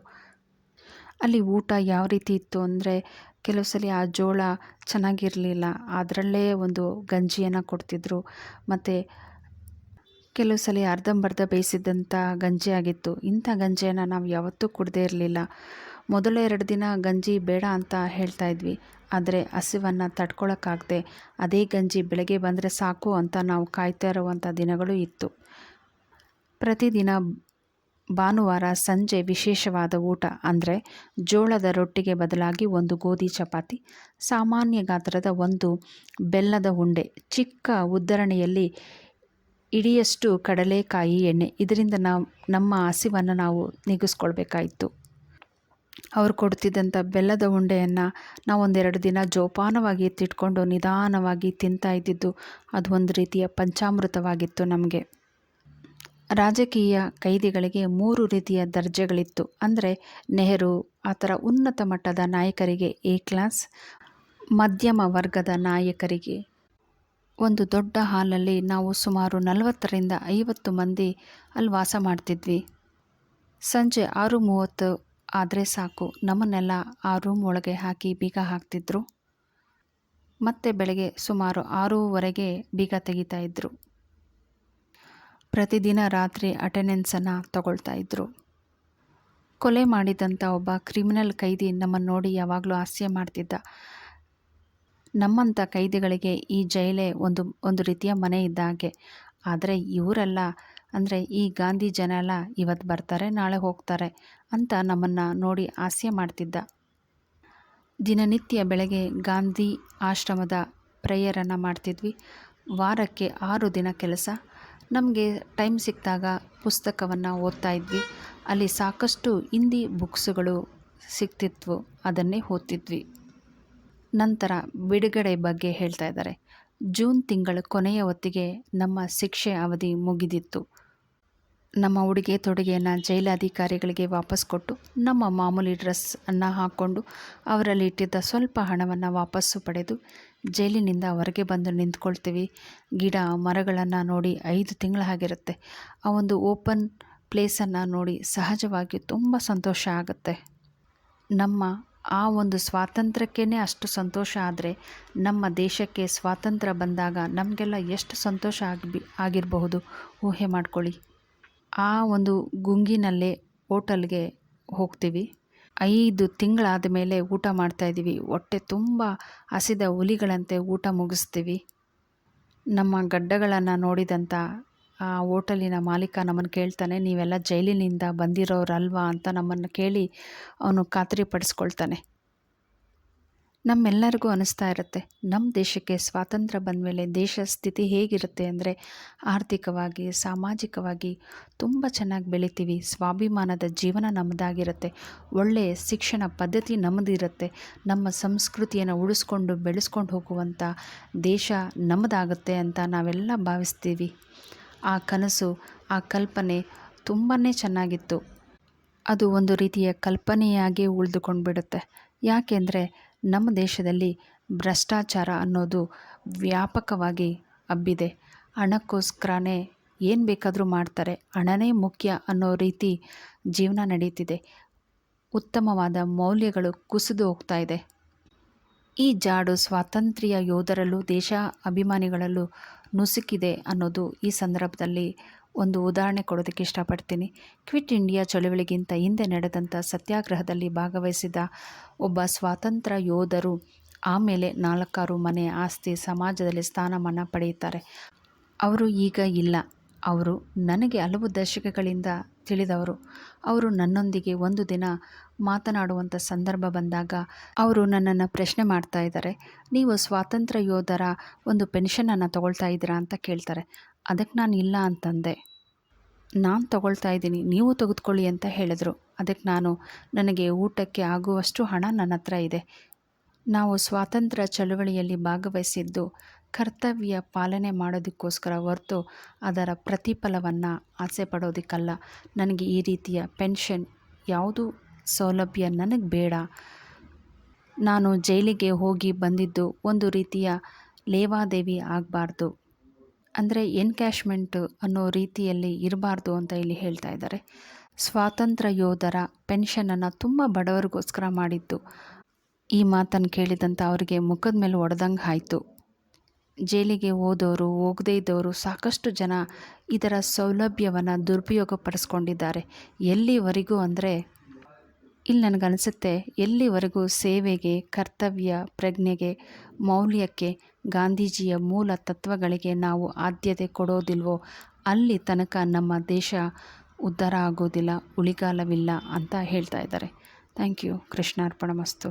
ಅಲ್ಲಿ ಊಟ ಯಾವ ರೀತಿ ಇತ್ತು ಅಂದರೆ ಕೆಲವು ಸಲ ಆ ಜೋಳ ಚೆನ್ನಾಗಿರಲಿಲ್ಲ, ಅದರಲ್ಲೇ ಒಂದು ಗಂಜಿಯನ್ನು ಕೊಡ್ತಿದ್ರು. ಮತ್ತು ಕೆಲವು ಸಲ ಅರ್ಧಂಬರ್ಧ ಬೇಯಿಸಿದ್ದಂಥ ಗಂಜಿ ಆಗಿತ್ತು. ಇಂಥ ಗಂಜಿಯನ್ನು ನಾವು ಯಾವತ್ತೂ ಕುಡ್ದೇ ಇರಲಿಲ್ಲ. ಮೊದಲ 2 ದಿನ ಗಂಜಿ ಬೇಡ ಅಂತ ಹೇಳ್ತಾ ಇದ್ವಿ. ಆದರೆ ಹಸಿವನ್ನು ತಡ್ಕೊಳಕ್ಕಾಗದೆ ಅದೇ ಗಂಜಿ ಬೆಳಗ್ಗೆ ಬಂದರೆ ಸಾಕು ಅಂತ ನಾವು ಕಾಯ್ತಾ ಇರುವಂಥ ದಿನಗಳು ಇತ್ತು. ಪ್ರತಿದಿನ ಭಾನುವಾರ ಸಂಜೆ ವಿಶೇಷವಾದ ಊಟ ಅಂದರೆ ಜೋಳದ ರೊಟ್ಟಿಗೆ ಬದಲಾಗಿ ಒಂದು ಗೋಧಿ ಚಪಾತಿ, ಸಾಮಾನ್ಯ ಗಾತ್ರದ ಒಂದು ಬೆಲ್ಲದ ಉಂಡೆ, ಚಿಕ್ಕ ಉದ್ದರಣೆಯಲ್ಲಿ ಇಡಿಯಷ್ಟು ಕಡಲೆಕಾಯಿ ಎಣ್ಣೆ. ಇದರಿಂದ ನಮ್ಮ ಹಸಿವನ್ನು ನಾವು ನೀಗಿಸ್ಕೊಳ್ಬೇಕಾಯಿತು. ಅವರು ಕೊಡ್ತಿದ್ದಂಥ ಬೆಲ್ಲದ ಉಂಡೆಯನ್ನು ನಾವು 1-2 ದಿನ ಜೋಪಾನವಾಗಿ ಎತ್ತಿಟ್ಕೊಂಡು ನಿಧಾನವಾಗಿ ತಿಂತಾ ಇದ್ದಿದ್ದು ಅದು ಒಂದು ರೀತಿಯ ಪಂಚಾಮೃತವಾಗಿತ್ತು ನಮಗೆ. ರಾಜಕೀಯ ಕೈದಿಗಳಿಗೆ 3 ರೀತಿಯ ದರ್ಜೆಗಳಿತ್ತು. ಅಂದರೆ ನೆಹರು ಆ ಥರ ಉನ್ನತ ಮಟ್ಟದ ನಾಯಕರಿಗೆ ಎ ಕ್ಲಾಸ್, ಮಧ್ಯಮ ವರ್ಗದ ನಾಯಕರಿಗೆ. ಒಂದು ದೊಡ್ಡ ಹಾಲಲ್ಲಿ ನಾವು ಸುಮಾರು 40ರಿಂದ 50 ಮಂದಿ ಅಲ್ಲಿ ವಾಸ ಮಾಡ್ತಿದ್ವಿ. ಸಂಜೆ 6:30 ಆದರೆ ಸಾಕು, ನಮ್ಮನ್ನೆಲ್ಲ ಆ ರೂಮ್ ಒಳಗೆ ಹಾಕಿ ಬೀಗ ಹಾಕ್ತಿದ್ರು. ಮತ್ತು ಬೆಳಗ್ಗೆ ಸುಮಾರು 6:15ಗೆ ಬೀಗ ತೆಗಿತಾ ಇದ್ದರು. ಪ್ರತಿದಿನ ರಾತ್ರಿ ಅಟೆಂಡೆನ್ಸನ್ನು ತಗೊಳ್ತಾ ಇದ್ದರು. ಕೊಲೆ ಮಾಡಿದಂಥ ಒಬ್ಬ ಕ್ರಿಮಿನಲ್ ಕೈದಿ ನಮ್ಮನ್ನು ನೋಡಿ ಯಾವಾಗಲೂ ಹಾಸ್ಯ ಮಾಡ್ತಿದ್ದ. ನಮ್ಮಂಥ ಕೈದಿಗಳಿಗೆ ಈ ಜೈಲೇ ಒಂದು ರೀತಿಯ ಮನೆ ಇದ್ದ ಹಾಗೆ. ಆದರೆ ಇವರೆಲ್ಲ ಅಂದರೆ ಈ ಗಾಂಧಿ ಜನ ಎಲ್ಲ ಇವತ್ತು ಬರ್ತಾರೆ ನಾಳೆ ಹೋಗ್ತಾರೆ ಅಂತ ನಮ್ಮನ್ನು ನೋಡಿ ಹಾಸ್ಯ ಮಾಡ್ತಿದ್ದ. ದಿನನಿತ್ಯ ಬೆಳಗ್ಗೆ ಗಾಂಧಿ ಆಶ್ರಮದ ಪ್ರೇಯರನ್ನು ಮಾಡ್ತಿದ್ವಿ. ವಾರಕ್ಕೆ 6 ದಿನ ಕೆಲಸ. ನಮಗೆ ಟೈಮ್ ಸಿಕ್ಕಿದಾಗ ಪುಸ್ತಕವನ್ನು ಓದ್ತಾ ಇದ್ವಿ. ಅಲ್ಲಿ ಸಾಕಷ್ಟು ಹಿಂದಿ ಬುಕ್ಸುಗಳು ಸಿಗ್ತಿದ್ವು, ಅದನ್ನೇ ಓದ್ತಿದ್ವಿ. ನಂತರ ಬಿಡುಗಡೆ ಬಗ್ಗೆ ಹೇಳ್ತಾ ಇದ್ದಾರೆ. ಜೂನ್ ತಿಂಗಳ ಕೊನೆಯ ಹೊತ್ತಿಗೆ ನಮ್ಮ ಶಿಕ್ಷೆ ಅವಧಿ ಮುಗಿದಿತ್ತು. ನಮ್ಮ ಉಡುಗೆ ತೊಡುಗೆಯನ್ನು ಜೈಲಾಧಿಕಾರಿಗಳಿಗೆ ವಾಪಸ್ ಕೊಟ್ಟು ನಮ್ಮ ಮಾಮೂಲಿ ಡ್ರೆಸ್ಸನ್ನು ಹಾಕ್ಕೊಂಡು ಅವರಲ್ಲಿ ಇಟ್ಟಿದ್ದ ಸ್ವಲ್ಪ ಹಣವನ್ನು ವಾಪಸ್ಸು ಪಡೆದು ಜೈಲಿನಿಂದ ಹೊರಗೆ ಬಂದು ನಿಂತ್ಕೊಳ್ತೀವಿ. ಗಿಡ ಮರಗಳನ್ನು ನೋಡಿ 5 ತಿಂಗಳಾಗಿರುತ್ತೆ. ಆ ಒಂದು ಓಪನ್ ಪ್ಲೇಸನ್ನು ನೋಡಿ ಸಹಜವಾಗಿ ತುಂಬ ಸಂತೋಷ ಆಗುತ್ತೆ. ನಮ್ಮ ಆ ಒಂದು ಸ್ವಾತಂತ್ರ್ಯಕ್ಕೇ ಅಷ್ಟು ಸಂತೋಷ ಆದರೆ ನಮ್ಮ ದೇಶಕ್ಕೆ ಸ್ವಾತಂತ್ರ್ಯ ಬಂದಾಗ ನಮಗೆಲ್ಲ ಎಷ್ಟು ಸಂತೋಷ ಆಗಿರಬಹುದು ಊಹೆ ಮಾಡ್ಕೊಳ್ಳಿ. ಆ ಒಂದು ಗುಂಗಿನಲ್ಲೇ ಹೋಟೆಲ್ಗೆ ಹೋಗ್ತೀವಿ. 5 ತಿಂಗಳಾದ ಮೇಲೆ ಊಟ ಮಾಡ್ತಾಯಿದ್ದೀವಿ. ಹೊಟ್ಟೆ ತುಂಬ ಹಸಿದ ಹುಲಿಗಳಂತೆ ಊಟ ಮುಗಿಸ್ತೀವಿ. ನಮ್ಮ ಗಡ್ಡಗಳನ್ನು ನೋಡಿದಂಥ ಆ ಹೋಟೆಲಿನ ಮಾಲೀಕ ನಮ್ಮನ್ನು ಕೇಳ್ತಾನೆ, ನೀವೆಲ್ಲ ಜೈಲಿನಿಂದ ಬಂದಿರೋರಲ್ವಾ ಅಂತ ನಮ್ಮನ್ನು ಕೇಳಿ ಅವನು ಖಾತ್ರಿಪಡಿಸ್ಕೊಳ್ತಾನೆ. ನಮ್ಮೆಲ್ಲರಿಗೂ ಅನಿಸ್ತಾ ಇರುತ್ತೆ, ನಮ್ಮ ದೇಶಕ್ಕೆ ಸ್ವಾತಂತ್ರ್ಯ ಬಂದ ಮೇಲೆ ದೇಶ ಸ್ಥಿತಿ ಹೇಗಿರುತ್ತೆ ಅಂದರೆ, ಆರ್ಥಿಕವಾಗಿ ಸಾಮಾಜಿಕವಾಗಿ ತುಂಬ ಚೆನ್ನಾಗಿ ಬೆಳಿತೀವಿ, ಸ್ವಾಭಿಮಾನದ ಜೀವನ ನಮ್ಮದಾಗಿರುತ್ತೆ, ಒಳ್ಳೆಯ ಶಿಕ್ಷಣ ಪದ್ಧತಿ ನಮ್ಮದಿರುತ್ತೆ, ನಮ್ಮ ಸಂಸ್ಕೃತಿಯನ್ನು ಉಳಿಸ್ಕೊಂಡು ಬೆಳೆಸ್ಕೊಂಡು ಹೋಗುವಂಥ ದೇಶ ನಮ್ಮದಾಗುತ್ತೆ ಅಂತ ನಾವೆಲ್ಲ ಭಾವಿಸ್ತೀವಿ. ಆ ಕನಸು, ಆ ಕಲ್ಪನೆ ತುಂಬಾ ಚೆನ್ನಾಗಿತ್ತು. ಅದು ಒಂದು ರೀತಿಯ ಕಲ್ಪನೆಯಾಗಿ ಉಳಿದುಕೊಂಡು ಬಿಡುತ್ತೆ. ಯಾಕೆಂದರೆ ನಮ್ಮ ದೇಶದಲ್ಲಿ ಭ್ರಷ್ಟಾಚಾರ ಅನ್ನೋದು ವ್ಯಾಪಕವಾಗಿ ಹಬ್ಬಿದೆ. ಹಣಕ್ಕೋಸ್ಕರನೇ ಏನು ಬೇಕಾದರೂ ಮಾಡ್ತಾರೆ, ಹಣನೇ ಮುಖ್ಯ ಅನ್ನೋ ರೀತಿ ಜೀವನ ನಡೀತಿದೆ. ಉತ್ತಮವಾದ ಮೌಲ್ಯಗಳು ಕುಸಿದು ಹೋಗ್ತಾ ಇದೆ. ಈ ಜಾಡು ಸ್ವಾತಂತ್ರ್ಯ ಯೋಧರಲ್ಲೂ ದೇಶ ಅಭಿಮಾನಿಗಳಲ್ಲೂ ನುಸುಕಿದೆ ಅನ್ನೋದು ಈ ಸಂದರ್ಭದಲ್ಲಿ ಒಂದು ಉದಾಹರಣೆ ಕೊಡೋದಕ್ಕೆ ಇಷ್ಟಪಡ್ತೀನಿ. ಕ್ವಿಟ್ ಇಂಡಿಯಾ ಚಳವಳಿಗಿಂತ ಹಿಂದೆ ನಡೆದಂಥ ಸತ್ಯಾಗ್ರಹದಲ್ಲಿ ಭಾಗವಹಿಸಿದ ಒಬ್ಬ ಸ್ವಾತಂತ್ರ್ಯ ಯೋಧರು ಆಮೇಲೆ 4 ಮನೆ ಆಸ್ತಿ ಸಮಾಜದಲ್ಲಿ ಸ್ಥಾನಮಾನ ಪಡೆಯುತ್ತಾರೆ. ಅವರು ಈಗ ಇಲ್ಲ. ಅವರು ನನಗೆ ಹಲವು ದಶಕಗಳಿಂದ ತಿಳಿದವರು. ಅವರು ನನ್ನೊಂದಿಗೆ ಒಂದು ದಿನ ಮಾತನಾಡುವಂಥ ಸಂದರ್ಭ ಬಂದಾಗ ಅವರು ನನ್ನನ್ನು ಪ್ರಶ್ನೆ ಮಾಡ್ತಾ ಇದ್ದಾರೆ, ನೀವು ಸ್ವಾತಂತ್ರ್ಯ ಯೋಧರ ಒಂದು ಪೆನ್ಷನನ್ನು ತಗೊಳ್ತಾ ಇದ್ದೀರಾ ಅಂತ ಕೇಳ್ತಾರೆ. ಅದಕ್ಕೆ ನಾನು ಇಲ್ಲ ಅಂತಂದೆ. ನಾನು ತಗೊಳ್ತಾ ಇದ್ದೀನಿ, ನೀವು ತೆಗೆದುಕೊಳ್ಳಿ ಅಂತ ಹೇಳಿದ್ರು. ಅದಕ್ಕೆ ನನಗೆ ಊಟಕ್ಕೆ ಆಗುವಷ್ಟು ಹಣ ನನ್ನ ಹತ್ರ ಇದೆ. ನಾವು ಸ್ವಾತಂತ್ರ್ಯ ಚಳವಳಿಯಲ್ಲಿ ಭಾಗವಹಿಸಿದ್ದು ಕರ್ತವ್ಯ ಪಾಲನೆ ಮಾಡೋದಕ್ಕೋಸ್ಕರ ಹೊರತು ಅದರ ಪ್ರತಿಫಲವನ್ನು ಆಸೆ ಪಡೋದಕ್ಕಲ್ಲ. ನನಗೆ ಈ ರೀತಿಯ ಪೆನ್ಷನ್ ಯಾವುದೂ ಸೌಲಭ್ಯ ನನಗೆ ಬೇಡ. ನಾನು ಜೈಲಿಗೆ ಹೋಗಿ ಬಂದಿದ್ದು ಒಂದು ರೀತಿಯ ಲೇವಾದೇವಿ ಆಗಬಾರ್ದು, ಅಂದರೆ ಎನ್ಕ್ಯಾಶ್ಮೆಂಟ್ ಅನ್ನೋ ರೀತಿಯಲ್ಲಿ ಇರಬಾರ್ದು ಅಂತ ಇಲ್ಲಿ ಹೇಳ್ತಾ ಇದ್ದಾರೆ. ಸ್ವಾತಂತ್ರ್ಯ ಯೋಧರ ಪೆನ್ಷನನ್ನು ತುಂಬ ಬಡವರಿಗೋಸ್ಕರ ಮಾಡಿದ್ದು. ಈ ಮಾತನ್ನು ಕೇಳಿದಂಥ ಅವರಿಗೆ ಮುಖದ ಮೇಲೆ ಹೊಡೆದಂಗೆ ಆಯಿತು. ಜೈಲಿಗೆ ಹೋದವರು, ಹೋಗದೇ ಇದ್ದವರು ಸಾಕಷ್ಟು ಜನ ಇದರ ಸೌಲಭ್ಯವನ್ನು ದುರುಪಯೋಗ ಪಡಿಸ್ಕೊಂಡಿದ್ದಾರೆ. ಎಲ್ಲಿವರೆಗೂ ಅಂದರೆ, ಇಲ್ಲಿ ನನಗನ್ನಿಸುತ್ತೆ, ಎಲ್ಲಿವರೆಗೂ ಸೇವೆಗೆ, ಕರ್ತವ್ಯ ಪ್ರಜ್ಞೆಗೆ, ಮೌಲ್ಯಕ್ಕೆ, ಗಾಂಧೀಜಿಯ ಮೂಲ ತತ್ವಗಳಿಗೆ ನಾವು ಆದ್ಯತೆ ಕೊಡೋದಿಲ್ವೋ ಅಲ್ಲಿ ತನಕ ನಮ್ಮ ದೇಶ ಉದ್ಧಾರ ಆಗೋದಿಲ್ಲ, ಉಳಿಗಾಲವಿಲ್ಲ ಅಂತ ಹೇಳ್ತಾ ಇದ್ದಾರೆ. Thank you. ಕೃಷ್ಣಾರ್ಪಣಮಸ್ತು.